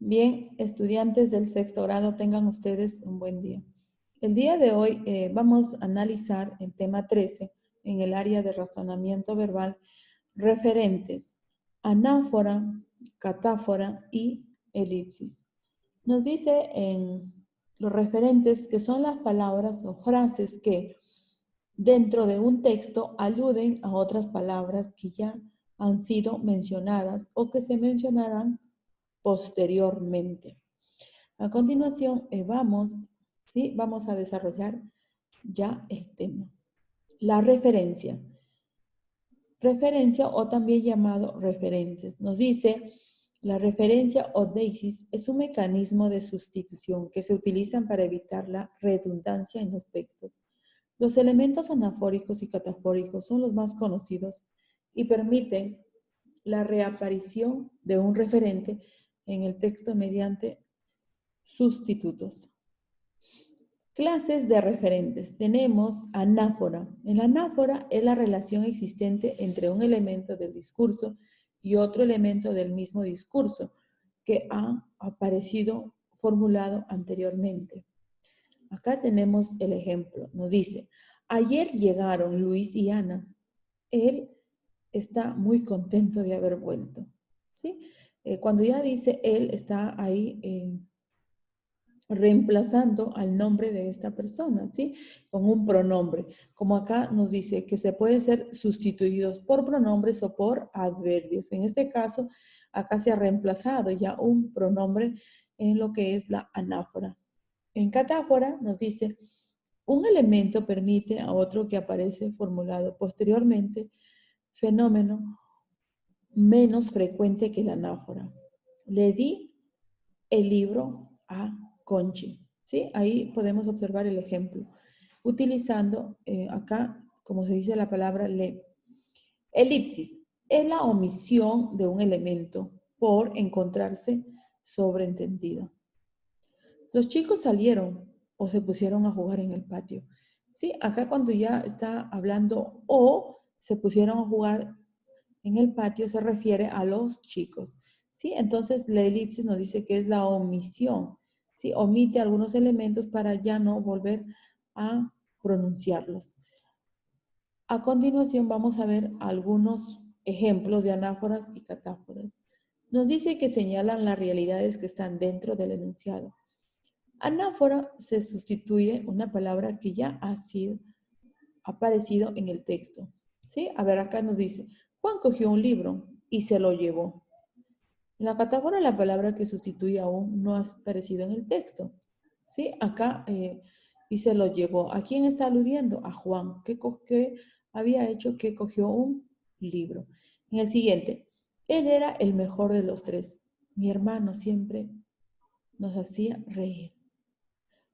Bien, estudiantes del sexto grado, tengan ustedes un buen día. El día de hoy vamos a analizar el tema 13 en el área de razonamiento verbal, referentes, anáfora, catáfora y elipsis. Nos dice en los referentes que son las palabras o frases que dentro de un texto aluden a otras palabras que ya han sido mencionadas o que se mencionarán posteriormente. A continuación, vamos a desarrollar ya el tema. La referencia. Referencia o también llamado referentes. Nos dice, la referencia o deixis es un mecanismo de sustitución que se utilizan para evitar la redundancia en los textos. Los elementos anafóricos y catafóricos son los más conocidos y permiten la reaparición de un referente en el texto mediante sustitutos. Clases de referentes. Tenemos anáfora. La anáfora es la relación existente entre un elemento del discurso y otro elemento del mismo discurso que ha aparecido formulado anteriormente. Acá tenemos el ejemplo. Nos dice, ayer llegaron Luis y Ana. Él está muy contento de haber vuelto. ¿Sí? Cuando ya dice él, está ahí reemplazando al nombre de esta persona, ¿sí? Con un pronombre. Como acá nos dice que se puede ser sustituidos por pronombres o por adverbios. En este caso, acá se ha reemplazado ya un pronombre en lo que es la anáfora. En catáfora nos dice, un elemento permite a otro que aparece formulado posteriormente, fenómeno menos frecuente que la anáfora. Le di el libro a Conchi. ¿Sí? Ahí podemos observar el ejemplo. Utilizando acá, como se dice la palabra le. Elipsis es la omisión de un elemento por encontrarse sobreentendido. Los chicos salieron o se pusieron a jugar en el patio. ¿Sí? Acá cuando ya está hablando o se pusieron a jugar en el patio se refiere a los chicos. ¿Sí? Entonces la elipsis nos dice que es la omisión. ¿Sí? Omite algunos elementos para ya no volver a pronunciarlos. A continuación vamos a ver algunos ejemplos de anáforas y catáforas. Nos dice que señalan las realidades que están dentro del enunciado. Anáfora se sustituye una palabra que ya ha aparecido en el texto. ¿Sí? A ver, acá nos dice, Juan cogió un libro y se lo llevó. En la catáfora la palabra que sustituye aún no ha aparecido en el texto. ¿Sí? Acá y se lo llevó. ¿A quién está aludiendo? A Juan, que había hecho que cogió un libro. En el siguiente, él era el mejor de los tres. Mi hermano siempre nos hacía reír.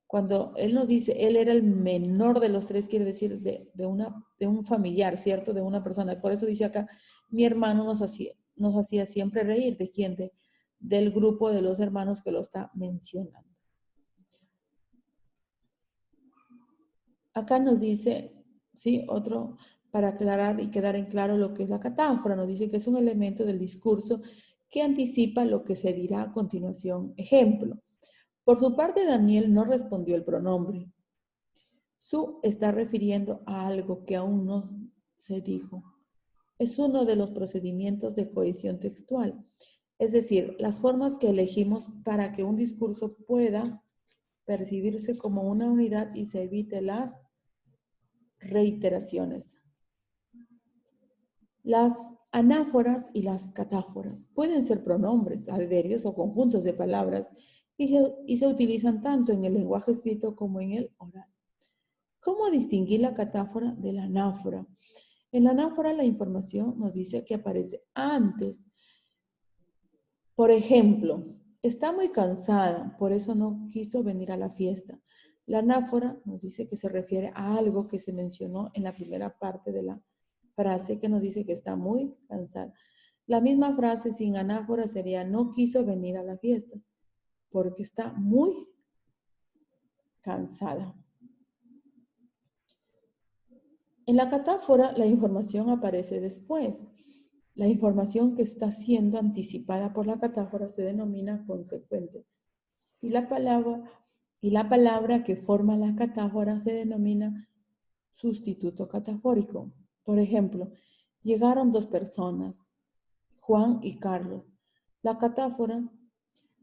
Cuando él nos dice, él era el menor de los tres, quiere decir de un familiar, ¿cierto? De una persona. Por eso dice acá, mi hermano nos hacía siempre reír. ¿De quién? Del grupo de los hermanos que lo está mencionando. Acá nos dice, ¿sí? Otro, para aclarar y quedar en claro lo que es la catáfora, nos dice que es un elemento del discurso que anticipa lo que se dirá a continuación. Ejemplo. Por su parte, Daniel no respondió el pronombre. Su está refiriendo a algo que aún no se dijo. Es uno de los procedimientos de cohesión textual, es decir, las formas que elegimos para que un discurso pueda percibirse como una unidad y se evite las reiteraciones. Las anáforas y las catáforas pueden ser pronombres, adverbios o conjuntos de palabras y se utilizan tanto en el lenguaje escrito como en el oral. ¿Cómo distinguir la catáfora de la anáfora? En la anáfora la información nos dice que aparece antes. Por ejemplo, está muy cansada, por eso no quiso venir a la fiesta. La anáfora nos dice que se refiere a algo que se mencionó en la primera parte de la frase que nos dice que está muy cansada. La misma frase sin anáfora sería no quiso venir a la fiesta porque está muy cansada. En la catáfora la información aparece después. La información que está siendo anticipada por la catáfora se denomina consecuente. Y la palabra que forma la catáfora se denomina sustituto catafórico. Por ejemplo, llegaron dos personas, Juan y Carlos. La catáfora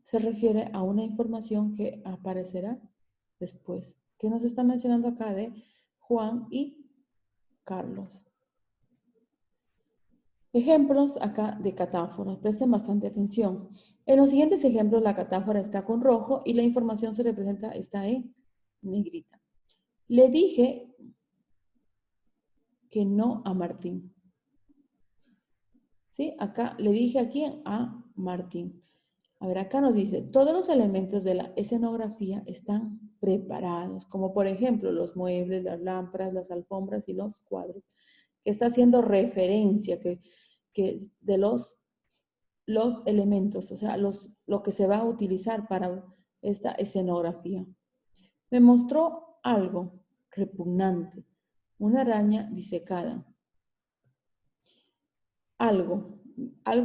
se refiere a una información que aparecerá después. ¿Qué nos está mencionando acá de Juan y Carlos? Ejemplos acá de catáforas. Presten bastante atención. En los siguientes ejemplos la catáfora está con rojo y la información se representa, está en negrita. Le dije que no a Martín. ¿Sí? Acá le dije a quién, a Martín. A ver, acá nos dice, todos los elementos de la escenografía están preparados, como por ejemplo los muebles, las lámparas, las alfombras y los cuadros, que está haciendo referencia que de los elementos, o sea, lo que se va a utilizar para esta escenografía. Me mostró algo repugnante, una araña disecada. ¿Algo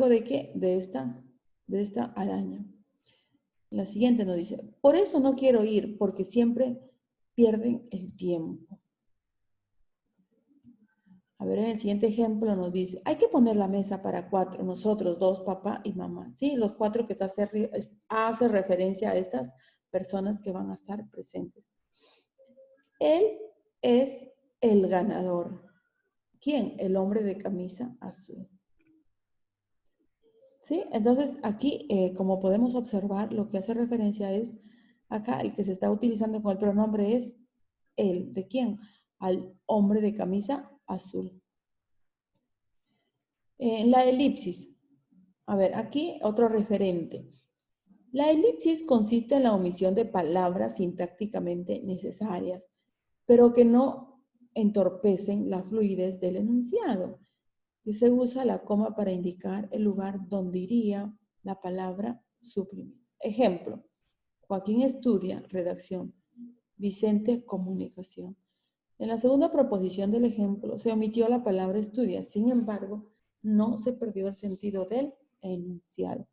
de qué? De esta araña. La siguiente nos dice, por eso no quiero ir, porque siempre pierden el tiempo. A ver, en el siguiente ejemplo nos dice, hay que poner la mesa para 4, nosotros 2, papá y mamá. Sí, los 4 que hace referencia a estas personas que van a estar presentes. Él es el ganador. ¿Quién? El hombre de camisa azul. ¿Sí? Entonces, aquí, como podemos observar, lo que hace referencia es, acá el que se está utilizando con el pronombre es él. ¿De quién? Al hombre de camisa azul. La elipsis. A ver, aquí otro referente. La elipsis consiste en la omisión de palabras sintácticamente necesarias, pero que no entorpecen la fluidez del enunciado. Y se usa la coma para indicar el lugar donde iría la palabra suprimida. Ejemplo, Joaquín estudia redacción, Vicente comunicación. En la segunda proposición del ejemplo se omitió la palabra estudia, sin embargo, no se perdió el sentido del enunciado.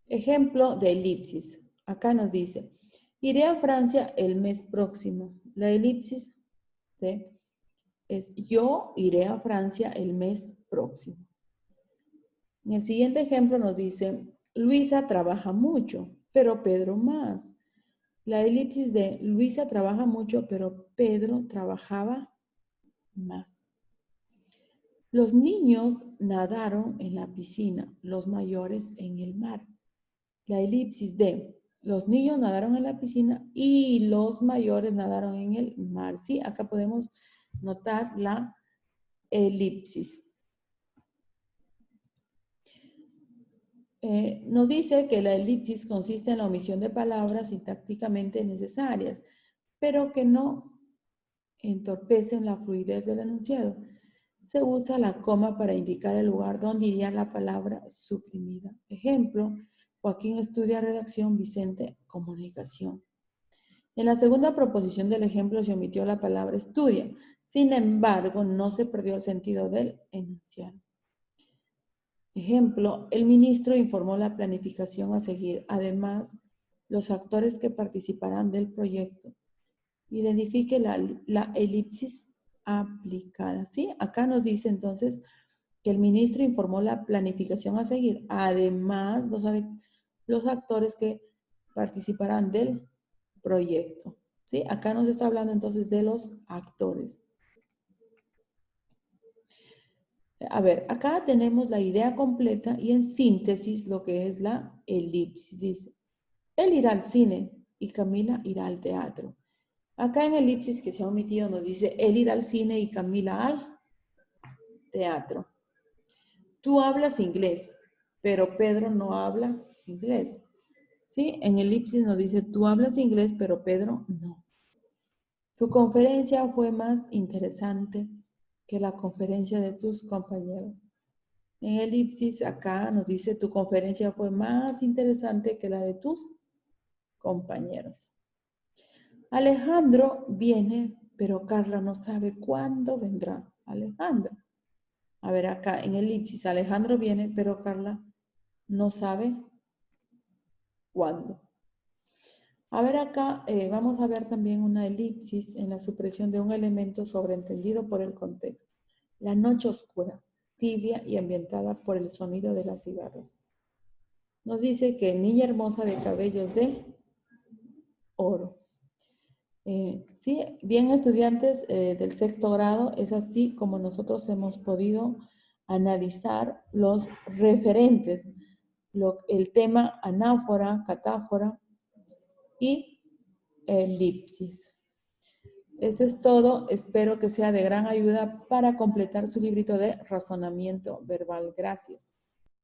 Ejemplo de elipsis. Acá nos dice, iré a Francia el mes próximo. La elipsis es yo iré a Francia el mes próximo. En el siguiente ejemplo nos dice, Luisa trabaja mucho, pero Pedro más. La elipsis de Luisa trabaja mucho, pero Pedro trabajaba más. Los niños nadaron en la piscina, los mayores en el mar. La elipsis de los niños nadaron en la piscina y los mayores nadaron en el mar. ¿Sí? Acá podemos notar la elipsis. Nos dice que la elipsis consiste en la omisión de palabras sintácticamente necesarias, pero que no entorpecen la fluidez del enunciado. Se usa la coma para indicar el lugar donde iría la palabra suprimida. Ejemplo, Joaquín estudia redacción, Vicente comunicación. En la segunda proposición del ejemplo se omitió la palabra estudia. Sin embargo, no se perdió el sentido del enunciado. Ejemplo, el ministro informó la planificación a seguir. Además, los actores que participarán del proyecto. Identifique la elipsis aplicada. ¿Sí? Acá nos dice entonces que el ministro informó la planificación a seguir. Además, los actores que participarán del proyecto. ¿Sí? Acá nos está hablando entonces de los actores. A ver, acá tenemos la idea completa y en síntesis lo que es la elipsis. Dice, él irá al cine y Camila irá al teatro. Acá en elipsis que se ha omitido nos dice, él irá al cine y Camila al teatro. Tú hablas inglés, pero Pedro no habla inglés. ¿Sí? En elipsis nos dice, tú hablas inglés, pero Pedro no. Tu conferencia fue más interesante que la conferencia de tus compañeros. En elipsis acá nos dice, tu conferencia fue más interesante que la de tus compañeros. Alejandro viene, pero Carla no sabe cuándo vendrá. Alejandro. A ver, acá en elipsis, Alejandro viene, pero Carla no sabe cuándo. A ver acá, vamos a ver también una elipsis en la supresión de un elemento sobreentendido por el contexto. La noche oscura, tibia y ambientada por el sonido de las cigarras. Nos dice que niña hermosa de cabellos de oro. Sí, bien estudiantes del sexto grado, es así como nosotros hemos podido analizar los referentes, el tema anáfora, catáfora y elipsis. Esto es todo, espero que sea de gran ayuda para completar su librito de razonamiento verbal. Gracias.